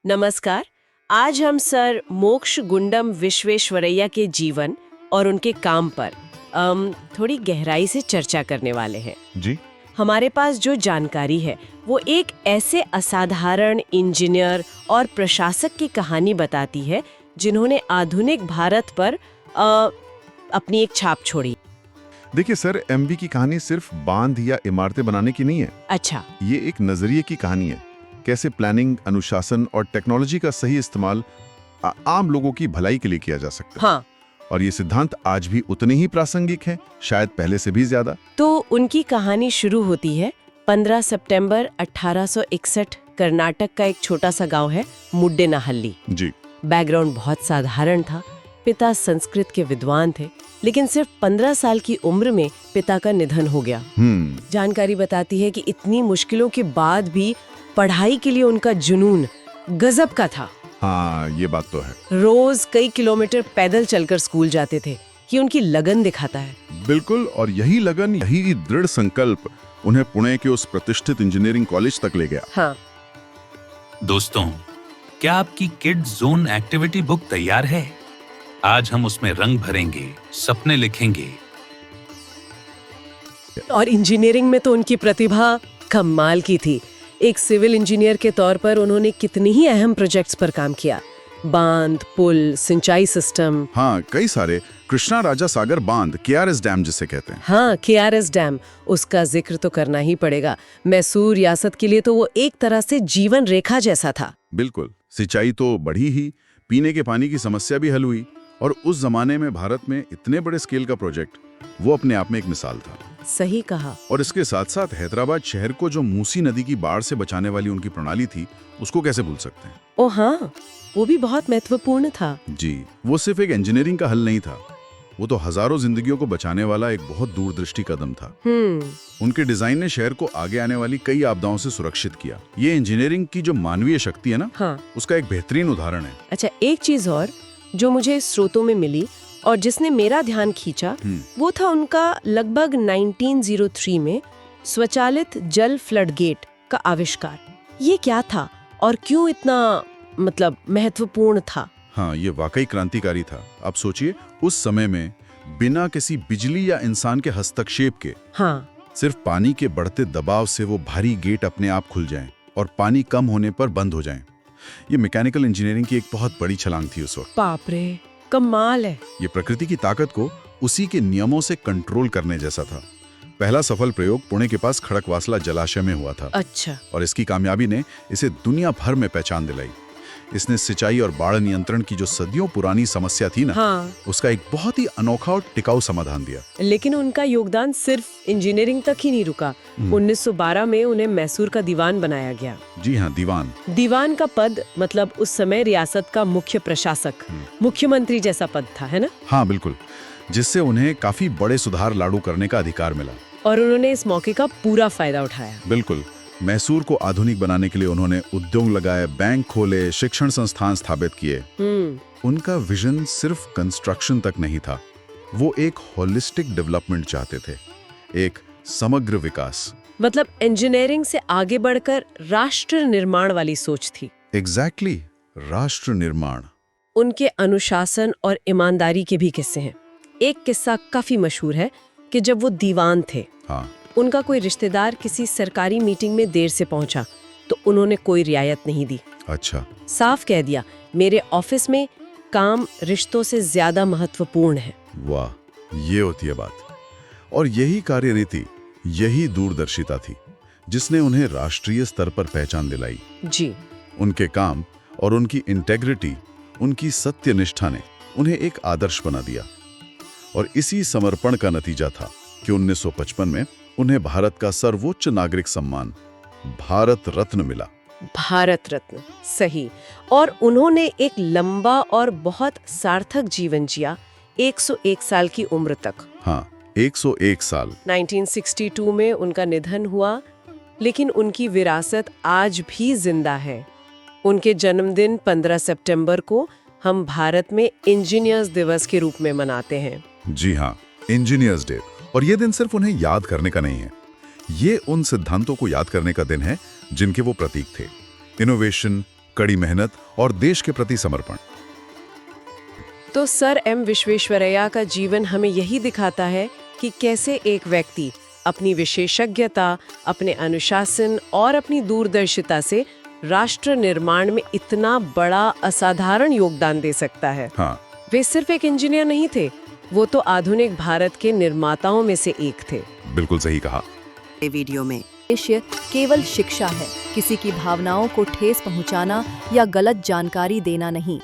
नमस्कार। आज हम सर मोक्ष गुंडम विश्वेश्वरैया के जीवन और उनके काम पर थोड़ी गहराई से चर्चा करने वाले हैं। जी। हमारे पास जो जानकारी है वो एक ऐसे असाधारण इंजीनियर और प्रशासक की कहानी बताती है जिन्होंने आधुनिक भारत पर अपनी एक छाप छोड़ी। देखिए सर, एमवी की कहानी सिर्फ बांध या इमारतें बनाने की नहीं है। अच्छा। ये एक नजरिए की कहानी है। कैसे प्लानिंग, अनुशासन और टेक्नोलॉजी का सही इस्तेमाल आम लोगों की भलाई के लिए किया जा सकता है। हाँ। और ये सिद्धांत आज भी उतने ही प्रासंगिक है, शायद पहले से भी ज्यादा। तो उनकी कहानी शुरू होती है 15 सितंबर 1861। कर्नाटक का एक छोटा सा गांव है मुड्डेनाहल्ली। जी। बैकग्राउंड बहुत साधारण था। पिता संस्कृत के विद्वान थे, लेकिन सिर्फ 15 साल की उम्र में पिता का निधन हो गया। जानकारी बताती है कि इतनी मुश्किलों के बाद भी पढ़ाई के लिए उनका जुनून गजब का था। हाँ, ये बात तो है। रोज कई किलोमीटर पैदल चलकर स्कूल जाते थे। ये उनकी लगन दिखाता है। बिल्कुल, और यही लगन, यही दृढ़ संकल्प उन्हें पुणे के उस प्रतिष्ठित इंजीनियरिंग कॉलेज तक ले गया। हाँ। दोस्तों, क्या आपकी किड्स जोन एक्टिविटी बुक तैयार है? आज हम उसमें रंग भरेंगे, सपने लिखेंगे। और इंजीनियरिंग में तो उनकी प्रतिभा कमाल की थी। एक सिविल इंजीनियर के तौर पर उन्होंने कितने ही अहम प्रोजेक्ट्स पर काम किया। बांध, पुल, सिंचाई सिस्टम। हाँ, कई सारे। कृष्णा राजा सागर बांध, केआरएस डैम जिसे कहते हैं। हाँ, केआरएस डैम, उसका जिक्र तो करना ही पड़ेगा। मैसूर रियासत के लिए तो वो एक तरह से जीवन रेखा जैसा था। बिल्कुल, सिंचाई तो बढ़ी ही, पीने के पानी की समस्या भी हल हुई। और उस जमाने में भारत में इतने बड़े स्केल का प्रोजेक्ट, वो अपने आप में एक मिसाल था। सही कहा। और इसके साथ साथ हैदराबाद शहर को जो मूसी नदी की बाढ़ से बचाने वाली उनकी प्रणाली थी, उसको कैसे भूल सकते हैं। ओ हाँ, वो भी बहुत महत्वपूर्ण था। जी, वो सिर्फ एक इंजीनियरिंग का हल नहीं था, वो तो हजारों जिंदगियों को बचाने वाला एक बहुत दूरदृष्टि कदम था। उनके डिजाइन ने शहर को आगे आने वाली कई आपदाओं से सुरक्षित किया। ये इंजीनियरिंग की जो मानवीय शक्ति है ना, हाँ, उसका एक बेहतरीन उदाहरण है। अच्छा, एक चीज और जो मुझे स्रोतों में मिली और जिसने मेरा ध्यान खींचा, वो था उनका लगभग 1903 में स्वचालित जल फ्लड गेट का आविष्कार। ये क्या था और क्यों इतना महत्वपूर्ण था? हाँ, ये वाकई क्रांतिकारी था। आप सोचिए, उस समय में बिना किसी बिजली या इंसान के हस्तक्षेप के, हाँ, सिर्फ पानी के बढ़ते दबाव से वो भारी गेट अपने आप खुल जाएं और पानी कम होने पर बंद हो जाएं। ये मैकेनिकल इंजीनियरिंग की एक बहुत बड़ी छलांग थी उस वक्त। बाप रे, कमाल है। ये प्रकृति की ताकत को उसी के नियमों से कंट्रोल करने जैसा था। पहला सफल प्रयोग पुणे के पास खड़कवासला जलाशय में हुआ था। अच्छा। और इसकी कामयाबी ने इसे दुनिया भर में पहचान दिलाई। इसने सिंचाई और बाढ़ नियंत्रण की जो सदियों पुरानी समस्या थी ना, हाँ, उसका एक बहुत ही अनोखा और टिकाऊ समाधान दिया। लेकिन उनका योगदान सिर्फ इंजीनियरिंग तक ही नहीं रुका। 1912 में उन्हें मैसूर का दीवान बनाया गया। जी हाँ, दीवान। दीवान का पद उस समय रियासत का मुख्य प्रशासक, मुख्यमंत्री जैसा पद था, है ना? हाँ बिल्कुल, जिससे उन्हें काफी बड़े सुधार लागू करने का अधिकार मिला। और उन्होंने इस मौके का पूरा फायदा उठाया। बिल्कुल, मैसूर को आधुनिक बनाने के लिए उन्होंने उद्योग लगाए, बैंक खोले, शिक्षण संस्थान स्थापित किए। उनका विजन सिर्फ कंस्ट्रक्शन तक नहीं था, वो एक होलिस्टिक डेवलपमेंट चाहते थे, एक समग्र विकास। इंजीनियरिंग से आगे बढ़कर राष्ट्र निर्माण वाली सोच थी। एग्जैक्टली, राष्ट्र निर्माण। उनके अनुशासन और ईमानदारी के भी किस्से हैं। एक किस्सा काफी मशहूर है कि जब वो दीवान थे, हाँ, उनका कोई रिश्तेदार किसी सरकारी मीटिंग में देर से पहुंचा तो उन्होंने कोई रियायत नहीं दी। अच्छा। साफ कह दिया, मेरे ऑफिस में काम रिश्तों से ज्यादा महत्वपूर्ण है। वाह, ये होती है बात। और यही कार्यनीति, यही दूरदर्शिता थी जिसने उन्हें राष्ट्रीय स्तर पर पहचान दिलाई। जी। उनके काम और उनकी इंटेग्रिटी, उनकी सत्यनिष्ठा ने उन्हें एक आदर्श बना दिया। और इसी समर्पण का नतीजा था कि 1955 में उन्हें भारत का सर्वोच्च नागरिक सम्मान भारत रत्न मिला। भारत रत्न, सही। और उन्होंने एक लंबा और बहुत सार्थक जीवन जिया, 101 साल की उम्र तक। हाँ, 101 साल। 1962 में उनका निधन हुआ, लेकिन उनकी विरासत आज भी जिंदा है। उनके जन्मदिन 15 सितंबर को हम भारत में इंजीनियर्स दिवस के रूप में मनाते हैं। जी हाँ, इंजीनियर्स डे। और ये दिन सिर्फ उन्हें याद करने का नहीं है, ये उन सिद्धांतों को याद करने का दिन है जिनके वो प्रतीक थे। इनोवेशन, कड़ी मेहनत और देश के प्रति समर्पण। तो सर एम विश्वेश्वरैया का जीवन हमें यही दिखाता है कि कैसे एक व्यक्ति अपनी विशेषज्ञता, अपने अनुशासन और अपनी दूरदर्शिता से राष्ट्र निर्माण में इतना बड़ा असाधारण योगदान दे सकता है। हाँ, वे सिर्फ एक इंजीनियर नहीं थे, वो तो आधुनिक भारत के निर्माताओं में से एक थे। बिल्कुल सही कहा। वीडियो में उद्देश्य केवल शिक्षा है, किसी की भावनाओं को ठेस पहुंचाना या गलत जानकारी देना नहीं।